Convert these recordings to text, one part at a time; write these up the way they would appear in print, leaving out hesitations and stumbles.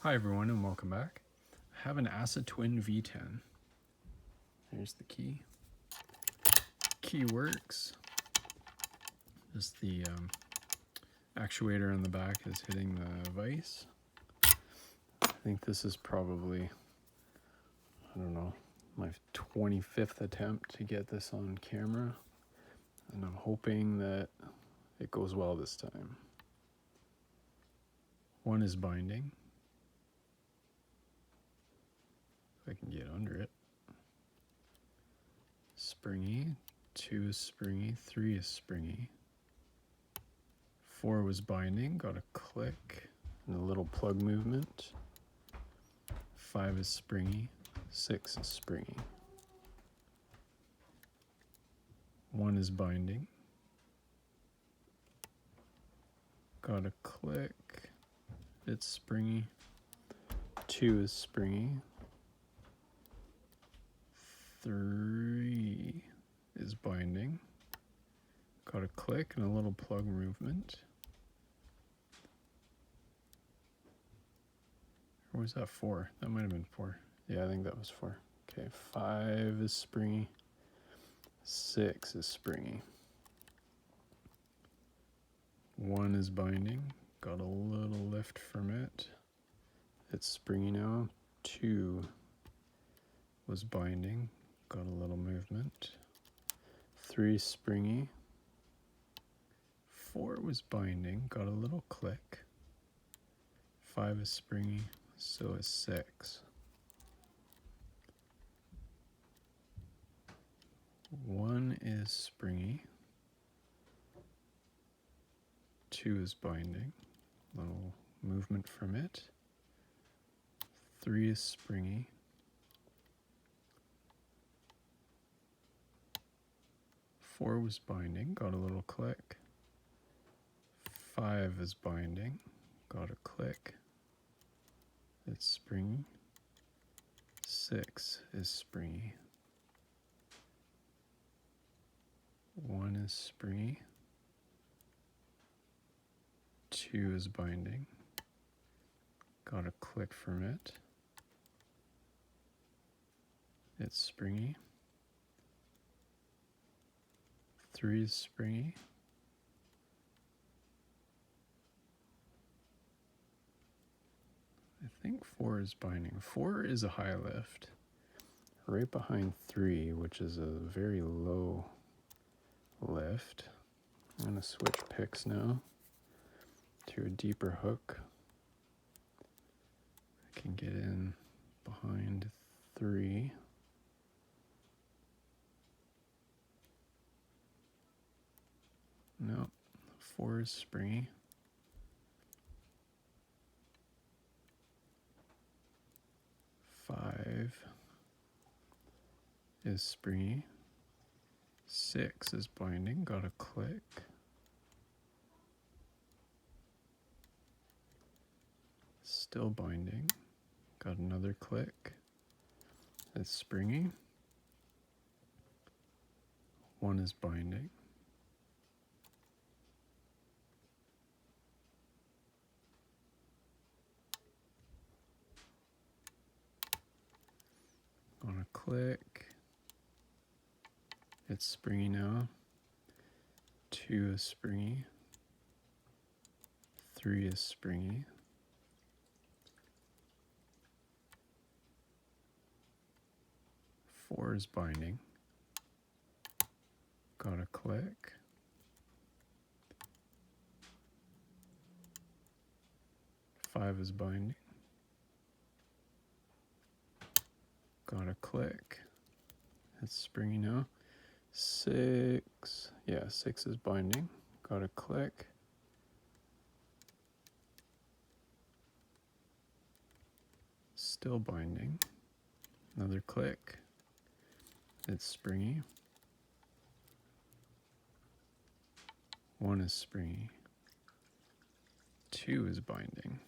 Hi everyone and welcome back. I have an Assa Twin v10. Here's the key. Key works. Just the actuator on the back is hitting the vise. I think this is probably, I don't know, my 25th attempt to get this on camera. And I'm hoping that it goes well this time. One is binding. If I can get under it. Springy. 2 is springy. 3 is springy. 4 was binding. Got a click and a little plug movement. 5 is springy. 6 is springy. 1 is binding. Got a click. It's springy. 2 is springy. 3 is binding. Got a click and a little plug movement. Or was that 4? That might have been 4. Yeah, I think that was 4. Okay, 5 is springy. 6 is springy. 1 is binding. Got a little lift from it. It's springy now. 2 was binding. Got a little movement. 3 springy. 4 was binding. Got a little click. 5 is springy. So is 6. 1 is springy. 2 is binding. Little movement from it. 3 is springy. 4 was binding. Got a little click. 5 is binding. Got a click. It's springy. 6 is springy. 1 is springy. 2 is binding. Got a click from it. It's springy. 3 is springy. I think 4 is binding. 4 is a high lift. Right behind 3, which is a very low lift. I'm going to switch picks now to a deeper hook. I can get in behind 3. No, 4 is springy. 5 is springy. 6 is binding. Got a click. Still binding. Got another click. It's springy. 1 is binding. On a click. It's springy now. 2 is springy. 3 is springy. 4 is binding. Got a click. 5 is binding. Got a click. It's springy now. 6. Yeah, 6 is binding. Got a click. Still binding. Another click. It's springy. 1 is springy. 2 is binding.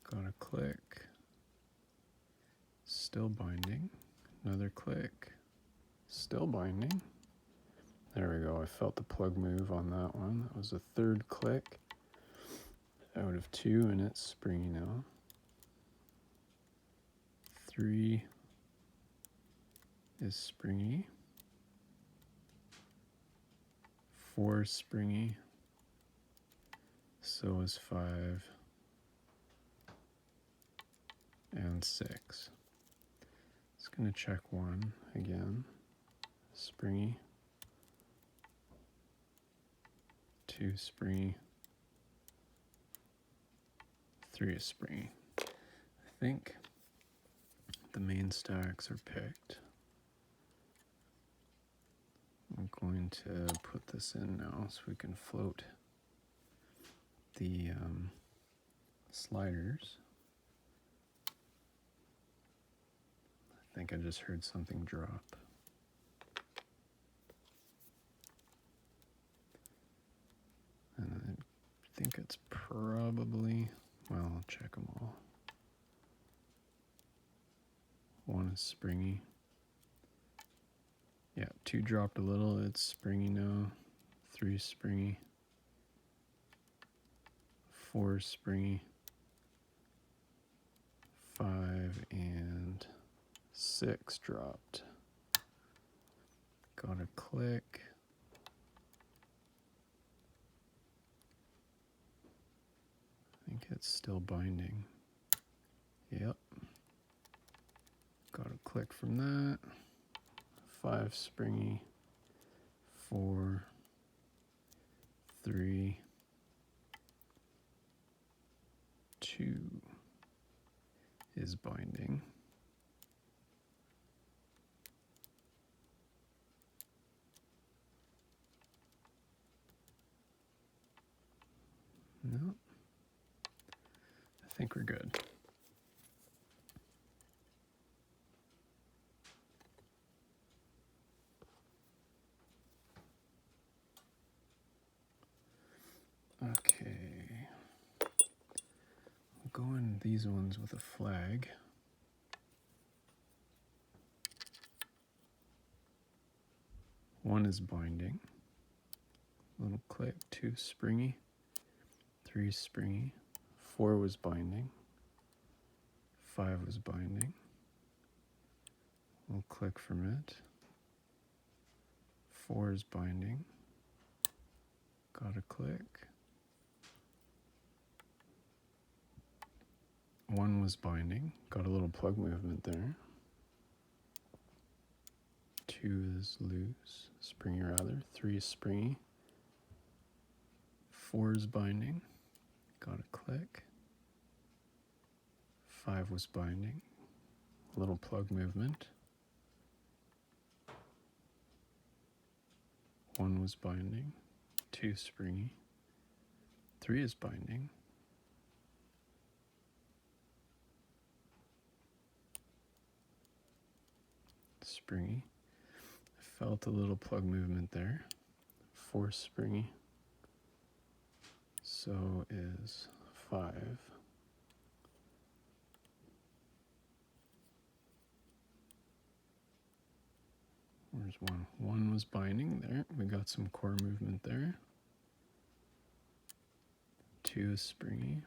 Got a click. Still binding. Another click. Still binding. There we go. I felt the plug move on that one. That was the 3rd click. out of 2 and it's springy now. 3 is springy. 4 is springy. So is 5 and 6. Just going to check 1 again. Springy. 2 springy. 3 is springy. I think the main stacks are picked. I'm going to put this in now so we can float the sliders. I think I just heard something drop. And I think it's probably, well, I'll check them all. 1 is springy. Yeah, 2 dropped a little, it's springy now. 3 is springy. 4 is springy. 5 and 6 dropped. Got a click. I think it's still binding. Yep. Got a click from that. 5 springy. 4. 3. 2 is binding. No. I think we're good. Okay. We'll go in these ones with a flag. One is binding. Little click. 2 springy. 3 springy. 4 was binding. 5 was binding. We'll click from it. 4 is binding. Got a click. 1 was binding. Got a little plug movement there. 2 is loose. Springy rather. 3 is springy. 4 is binding. Got a click. 5 was binding. Little plug movement. 1 was binding. 2 springy. 3 is binding. Springy. I felt a little plug movement there. 4 springy. So is 5. Where's 1? 1 was binding there. We got some core movement there. 2 is springy.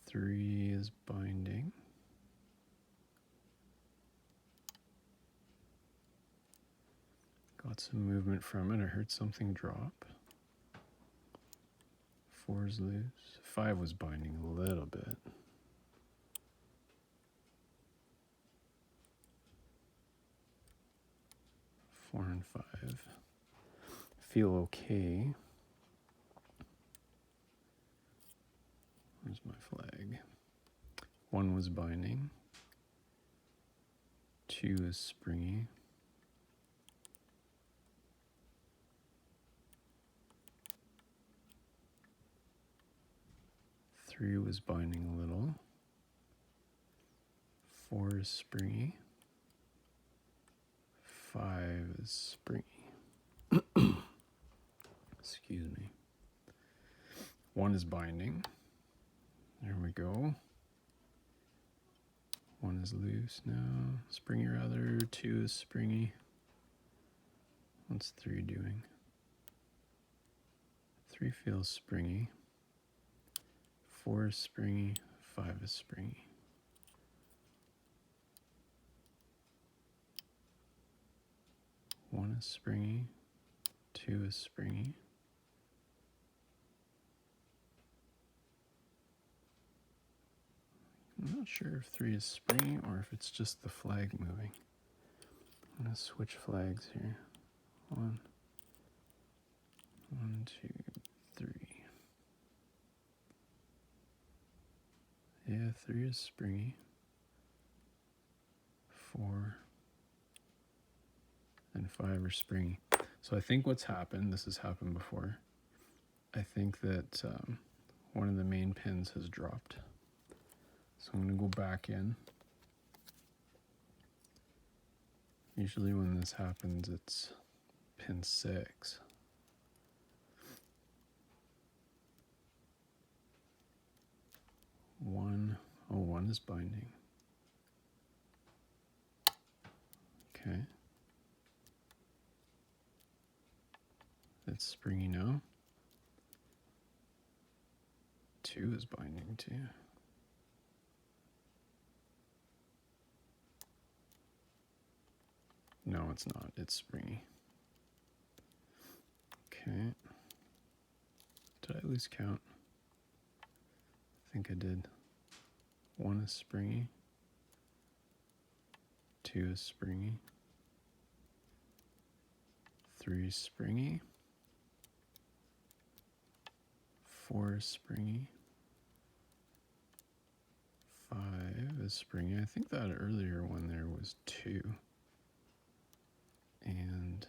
3 is binding. Got some movement from it. I heard something drop. 4 is loose. 5 was binding a little bit. 4 and 5. Feel okay. Where's my flag? 1 was binding. 2 is springy. 3 was binding a little. 4 is springy. 5 is springy. Excuse me. 1 is binding. There we go. 1 is loose now. Springy rather. 2 is springy. What's 3 doing? 3 feels springy. 4 is springy. 5 is springy. One is springy. 2 is springy. I'm not sure if 3 is springy or if it's just the flag moving. I'm going to switch flags here. 1, 2, 3. Yeah, 3 is springy. 4 and 5 are springy. So I think what's happened, this has happened before, I think that one of the main pins has dropped. So I'm going to go back in. Usually when this happens, it's pin 6. One is binding. Okay. It's springy now. 2 is binding too. No, it's not. It's springy. Okay. Did I lose count? I think I did. 1 is springy. 2 is springy. 3 is springy. 4 is springy. 5 is springy. I think that earlier one there was 2. And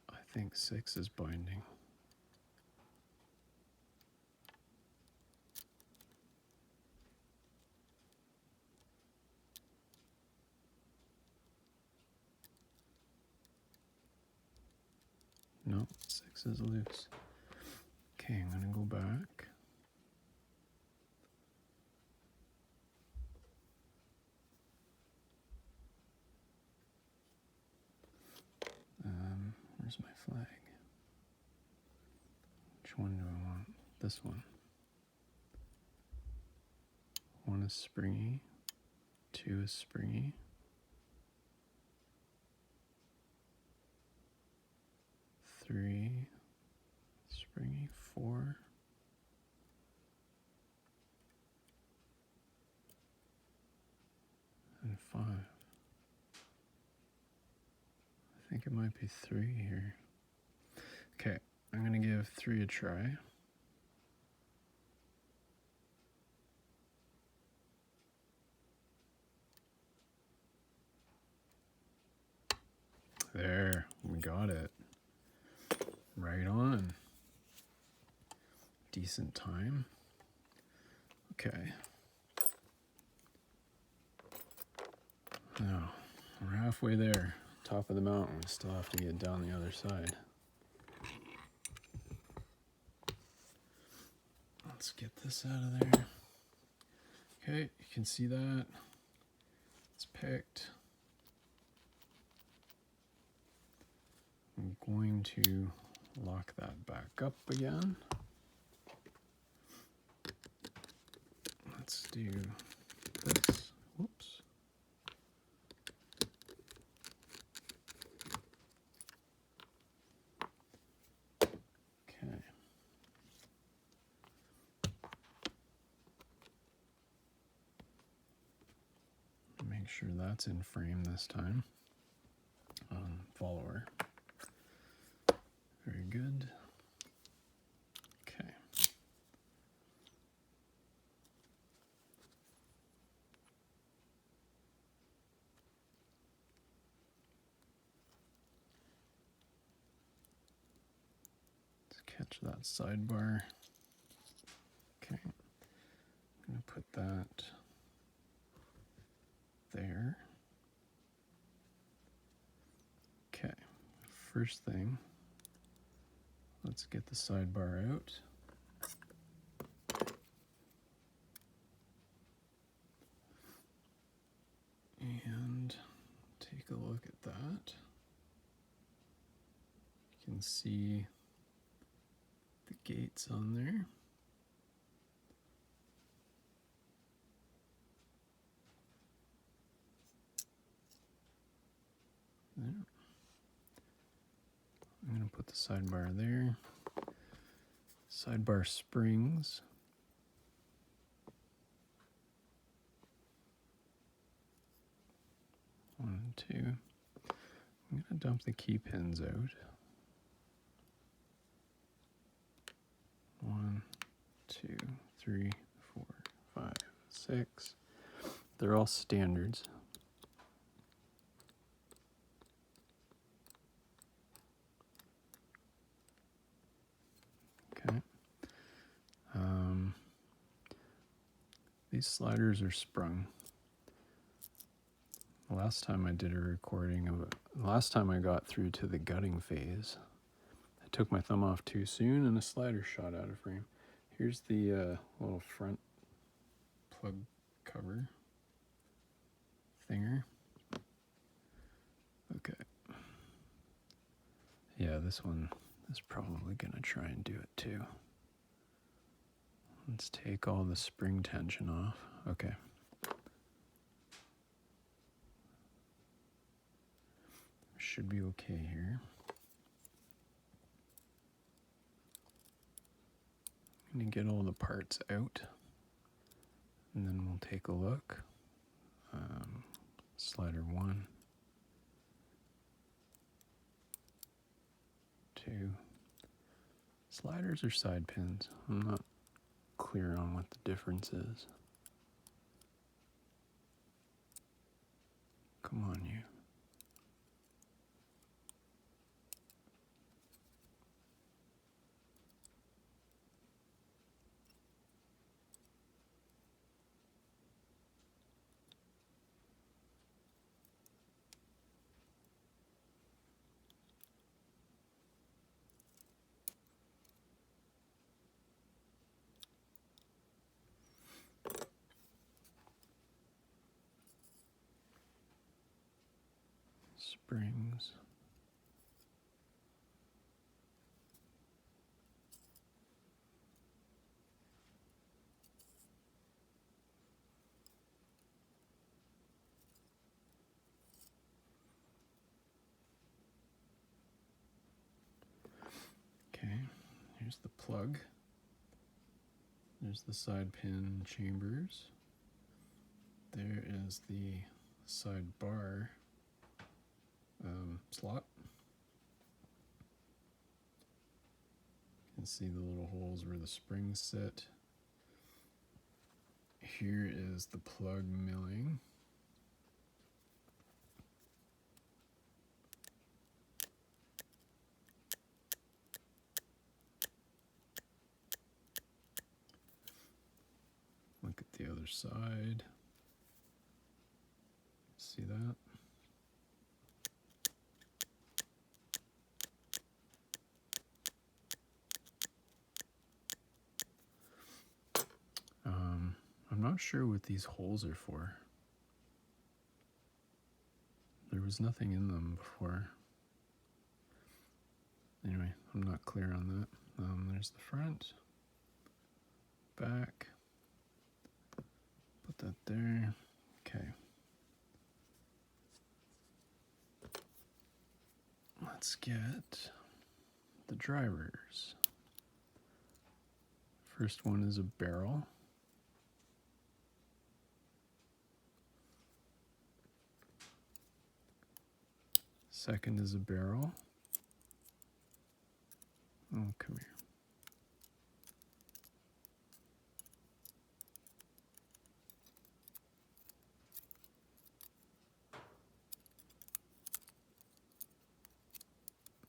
I think 6 is binding. No, 6 is loose. Okay, I'm gonna go back. Where's my flag? Which one do I want? This one. 1 is springy. 2 is springy. 3 springy. 4. And 5. I think it might be 3 here. Okay, I'm gonna give 3 a try. There, we got it. Right on. Decent time. Okay. Now, we're halfway there. Top of the mountain. We still have to get down the other side. Let's get this out of there. Okay, you can see that. It's picked. I'm going to lock that back up again. Let's do this. Whoops. Okay. Make sure that's in frame this time. Follower. Very good. Okay. Let's catch that sidebar. Okay. I'm going to put that there. Okay. First thing, let's get the sidebar out. And take a look at that. You can see gates on there. There. I'm going to put the sidebar there. Sidebar springs. One and two. I'm going to dump the key pins out. 1, 2, 3, 4, 5, 6. They're all standards. Okay. These sliders are sprung. The last time I did a recording of it, the last time I got through to the gutting phase, I took my thumb off too soon and a slider shot out of frame. Here's the little front plug cover thinger. Okay. Yeah, this one is probably gonna try and do it too. Let's take all the spring tension off. Okay. Should be okay here. I'm gonna get all the parts out and then we'll take a look. Slider 1, 2. Sliders are side pins. I'm not clear on what the difference is. Come on, you. Springs. Okay, here's the plug. There's the side pin chambers. There is the side bar slot. You can see the little holes where the springs sit. Here is the plug milling. Look at the other side. See that? I'm not sure what these holes are for. There was nothing in them before. Anyway, I'm not clear on that. There's the front, back. Put that there. Okay. Let's get the drivers. First one is a barrel. Second is a barrel. Oh, come here.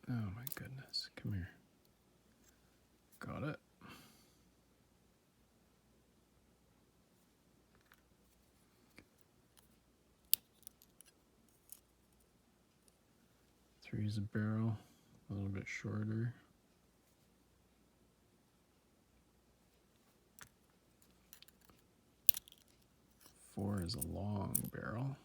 Oh my goodness, come here. Got it. Three is a barrel, a little bit shorter. Four is a long barrel.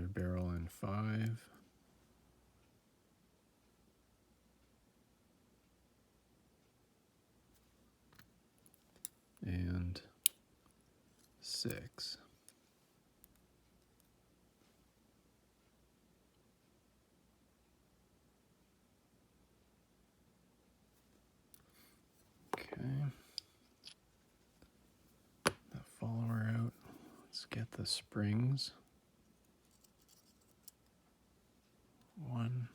Another barrel in 5. And 6. Okay. That follower out. Let's get the springs. 1.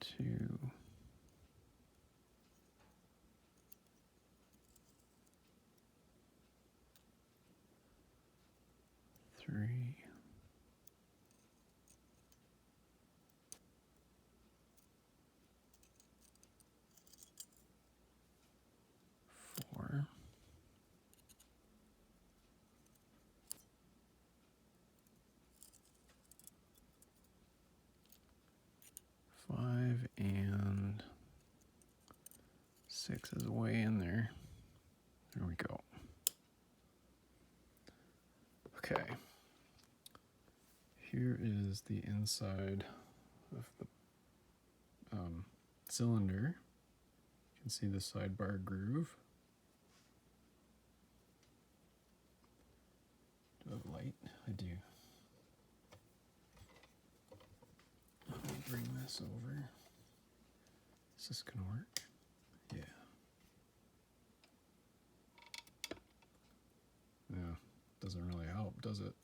2. 3. 4. 5 and 6 is way in there. There we go. Okay. Here is the inside of the cylinder. You can see the sidebar groove. Do I have light? I do. Let me bring this over. Is this gonna work? Yeah. Yeah, doesn't really help, does it?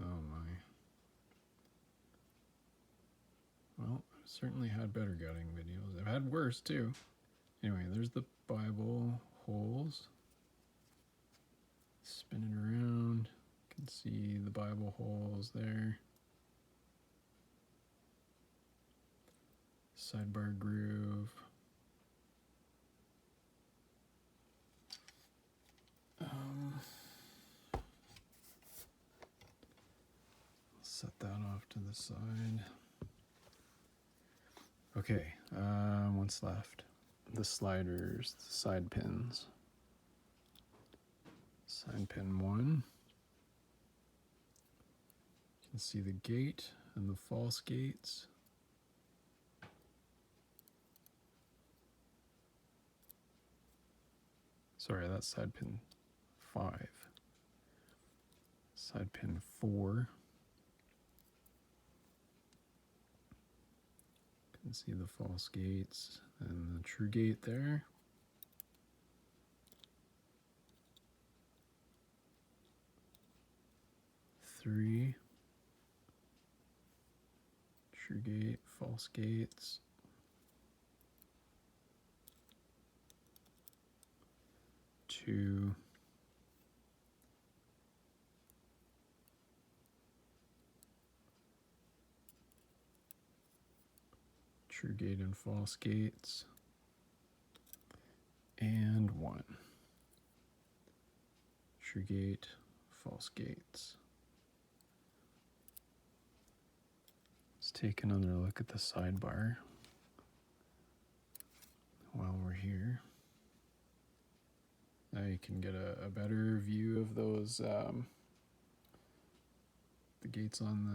Oh my. Well, I've certainly had better gutting videos. I've had worse too. Anyway, there's the Bible holes. Spin it around. You can see the Bible holes there. Sidebar groove. Set that off to the side. Okay, what's left? The sliders, the side pins. Side pin 1. You can see the gate and the false gates. Sorry, that's side pin 5. Side pin 4. You can see the false gates and the true gate there. Three. True gate, false gates. 2. True gate and false gates. And 1. True gate, false gates. Let's take another look at the sidebar while we're here. Now you can get a better view of those, the gates on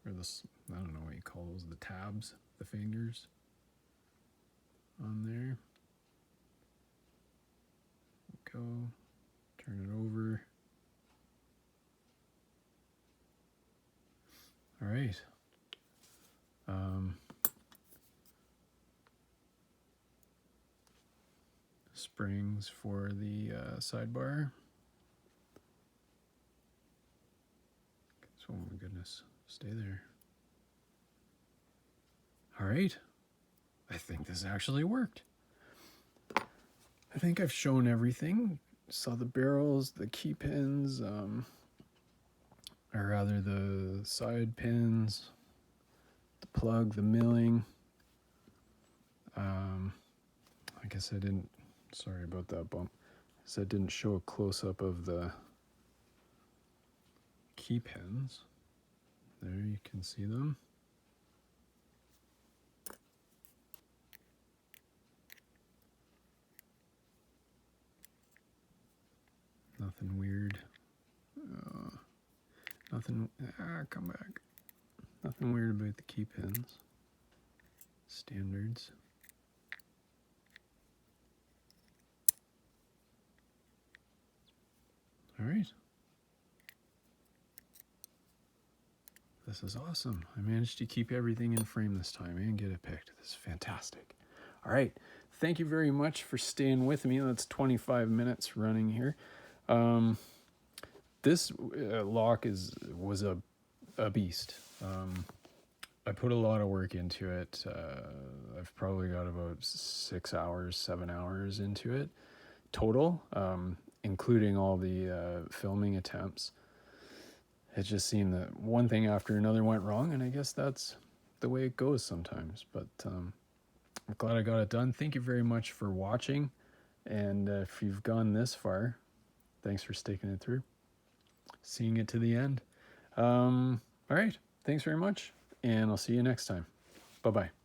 the, or the, I don't know what you call those, the tabs, the fingers on there. Go, turn it over. All right. Springs for the sidebar. Oh my goodness, stay there. All right, I think this actually worked. I think I've shown everything. Saw the barrels, the key pins, or rather the side pins, the plug, the milling. I guess I didn't, sorry about that bump. I didn't show a close-up of the key pins. There you can see them. Nothing weird. Come back. Nothing weird about the key pins. Standards. All right. This is awesome. I managed to keep everything in frame this time and get it picked. This is fantastic. All right. Thank you very much for staying with me. That's 25 minutes running here. This lock was a beast. I put a lot of work into it. I've probably got about 6 hours, 7 hours into it total, including all the filming attempts. It just seemed that one thing after another went wrong, and I guess that's the way it goes sometimes. But I'm glad I got it done. Thank you very much for watching, and if you've gone this far, thanks for sticking it through, seeing it to the end. All right, thanks very much, and I'll see you next time. Bye-bye.